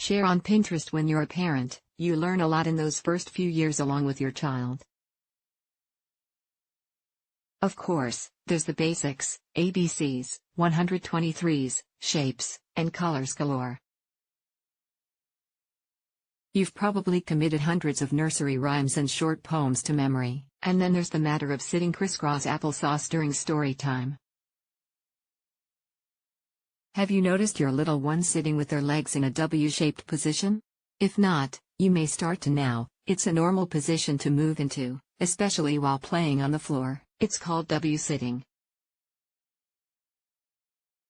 Share on Pinterest when you're a parent. You learn a lot in those first few years along with your child. Of course, there's the basics, ABCs, 123s, shapes, and colors galore. You've probably committed hundreds of nursery rhymes and short poems to memory, and then there's the matter of sitting crisscross applesauce during story time. Have you noticed your little ones sitting with their legs in a W-shaped position? If not, you may start to now. It's a normal position to move into, especially while playing on the floor. It's called W-sitting.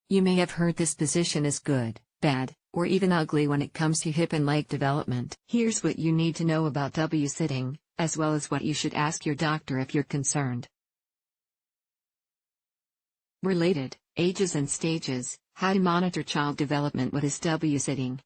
You may have heard this position is good, bad, or even ugly when it comes to hip and leg development. Here's what you need to know about W-sitting, as well as what you should ask your doctor if you're concerned. Related, ages and stages, how to monitor child development with this W-sitting.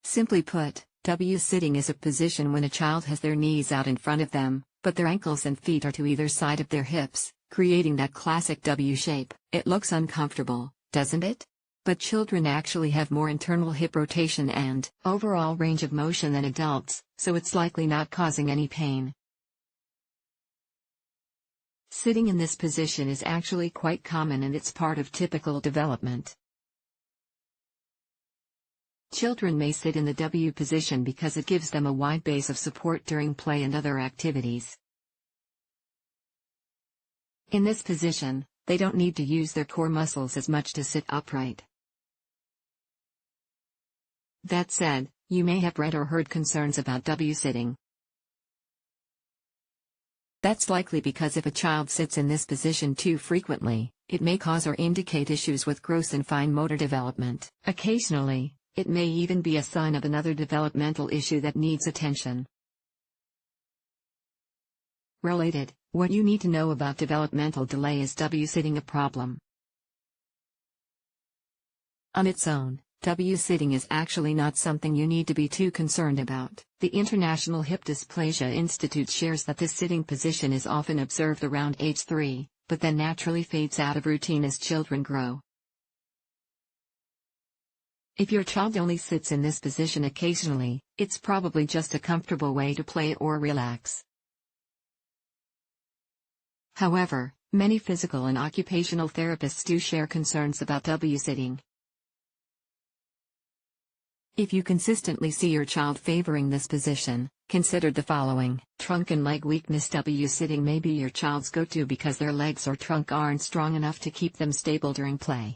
Simply put, W-sitting is a position when a child has their knees out in front of them, but their ankles and feet are to either side of their hips, creating that classic W shape. It looks uncomfortable, doesn't it? But children actually have more internal hip rotation and overall range of motion than adults, so it's likely not causing any pain. Sitting in this position is actually quite common and it's part of typical development. Children may sit in the W position because it gives them a wide base of support during play and other activities. In this position, they don't need to use their core muscles as much to sit upright. That said, you may have read or heard concerns about W-sitting. That's likely because if a child sits in this position too frequently, it may cause or indicate issues with gross and fine motor development. Occasionally, it may even be a sign of another developmental issue that needs attention. Related, what you need to know about developmental delay is W-sitting a problem? On its own, W-sitting is actually not something you need to be too concerned about. The International Hip Dysplasia Institute shares that this sitting position is often observed around age 3, but then naturally fades out of routine as children grow. If your child only sits in this position occasionally, it's probably just a comfortable way to play or relax. However, many physical and occupational therapists do share concerns about W-sitting. If you consistently see your child favoring this position, consider the following. Trunk and leg weakness. W-sitting may be your child's go-to because their legs or trunk aren't strong enough to keep them stable during play.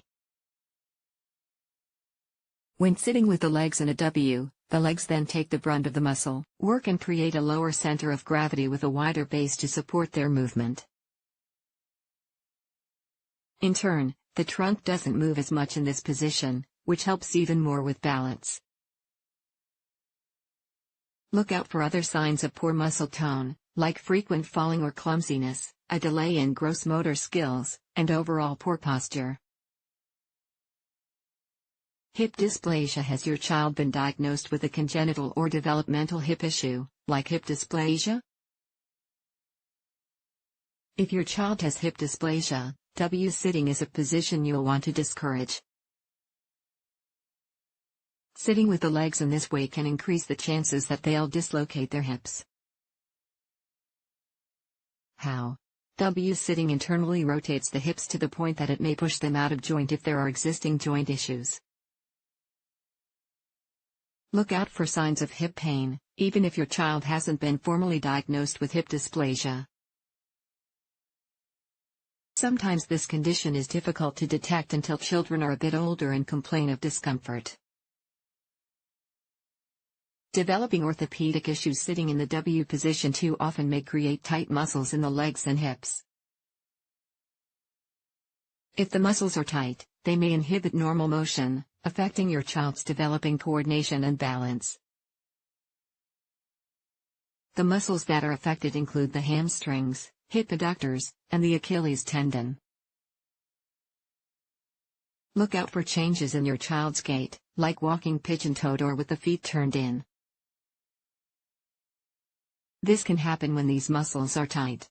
When sitting with the legs in a W, the legs then take the brunt of the muscle work and create a lower center of gravity with a wider base to support their movement. In turn, the trunk doesn't move as much in this position, which helps even more with balance. Look out for other signs of poor muscle tone, like frequent falling or clumsiness, a delay in gross motor skills, and overall poor posture. Hip dysplasia. Has your child been diagnosed with a congenital or developmental hip issue, like hip dysplasia? If your child has hip dysplasia, W-sitting is a position you'll want to discourage. Sitting with the legs in this way can increase the chances that they'll dislocate their hips. How? W-sitting internally rotates the hips to the point that it may push them out of joint if there are existing joint issues. Look out for signs of hip pain, even if your child hasn't been formally diagnosed with hip dysplasia. Sometimes this condition is difficult to detect until children are a bit older and complain of discomfort. Developing orthopedic issues. Sitting in the W position too often may create tight muscles in the legs and hips. If the muscles are tight, they may inhibit normal motion, affecting your child's developing coordination and balance. The muscles that are affected include the hamstrings, hip adductors, and the Achilles tendon. Look out for changes in your child's gait, like walking pigeon-toed or with the feet turned in. This can happen when these muscles are tight.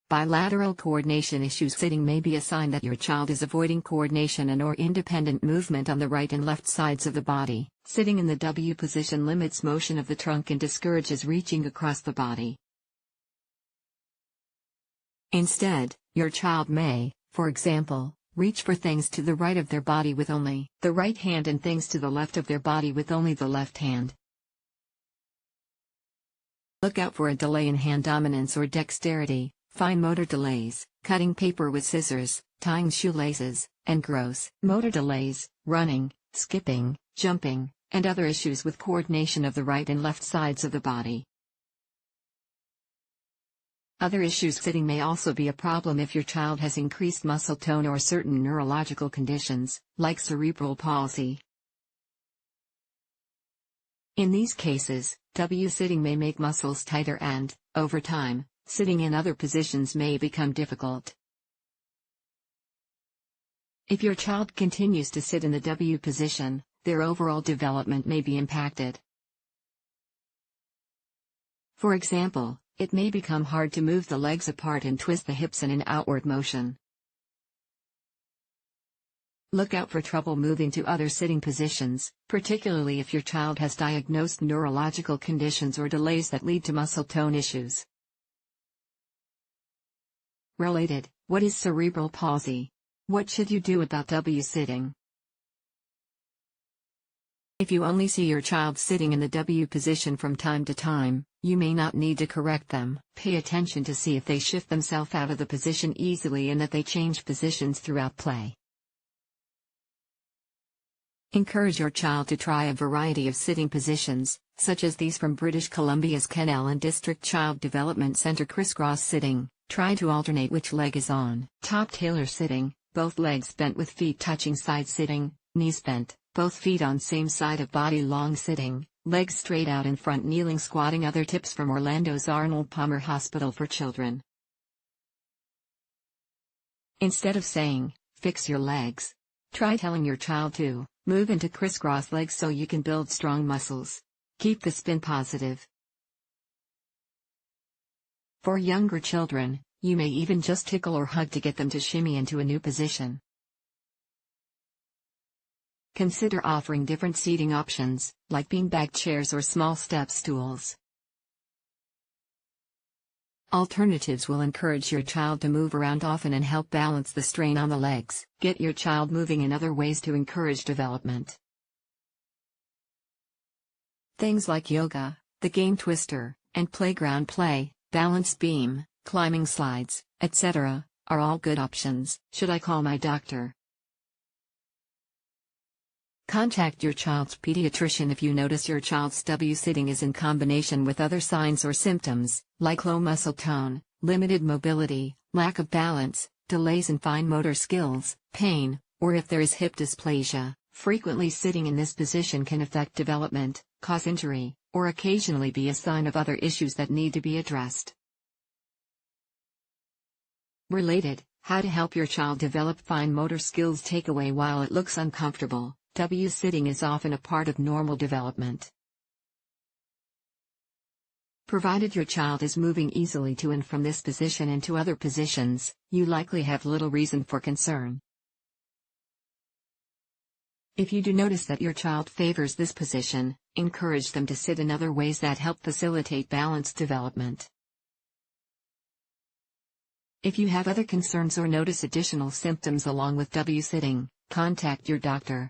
Bilateral coordination issues. Sitting may be a sign that your child is avoiding coordination and/or independent movement on the right and left sides of the body. Sitting in the W position limits motion of the trunk and discourages reaching across the body. Instead, your child may, for example, reach for things to the right of their body with only the right hand and things to the left of their body with only the left hand. Look out for a delay in hand dominance or dexterity, fine motor delays, cutting paper with scissors, tying shoelaces, and gross motor delays, running, skipping, jumping, and other issues with coordination of the right and left sides of the body. Other issues. Sitting may also be a problem if your child has increased muscle tone or certain neurological conditions, like cerebral palsy. In these cases, W-sitting may make muscles tighter and, over time, sitting in other positions may become difficult. If your child continues to sit in the W position, their overall development may be impacted. For example, it may become hard to move the legs apart and twist the hips in an outward motion. Look out for trouble moving to other sitting positions, particularly if your child has diagnosed neurological conditions or delays that lead to muscle tone issues. Related, what is cerebral palsy? What should you do about W-sitting? If you only see your child sitting in the W position from time to time, you may not need to correct them. Pay attention to see if they shift themselves out of the position easily and that they change positions throughout play. Encourage your child to try a variety of sitting positions, such as these from British Columbia's Kennel and District Child Development Center. Crisscross sitting. Try to alternate which leg is on top. Tailor sitting, both legs bent with feet touching. Side sitting, knees bent, both feet on same side of body. Long sitting, legs straight out in front. Kneeling. Squatting. Other tips from Orlando's Arnold Palmer Hospital for Children. Instead of saying, "Fix your legs," try telling your child to move into crisscross legs so you can build strong muscles. Keep the spin positive. For younger children, you may even just tickle or hug to get them to shimmy into a new position. Consider offering different seating options, like beanbag chairs or small step stools. Alternatives will encourage your child to move around often and help balance the strain on the legs. Get your child moving in other ways to encourage development. Things like yoga, the game twister, and playground play, balance beam, climbing slides, etc., are all good options. Should I call my doctor? Contact your child's pediatrician if you notice your child's W-sitting is in combination with other signs or symptoms, like low muscle tone, limited mobility, lack of balance, delays in fine motor skills, pain, or if there is hip dysplasia. Frequently sitting in this position can affect development, cause injury, or occasionally be a sign of other issues that need to be addressed. Related, how to help your child develop fine motor skills. Takeaway: while it looks uncomfortable, W-sitting is often a part of normal development. Provided your child is moving easily to and from this position and to other positions, you likely have little reason for concern. If you do notice that your child favors this position, encourage them to sit in other ways that help facilitate balanced development. If you have other concerns or notice additional symptoms along with W-sitting, contact your doctor.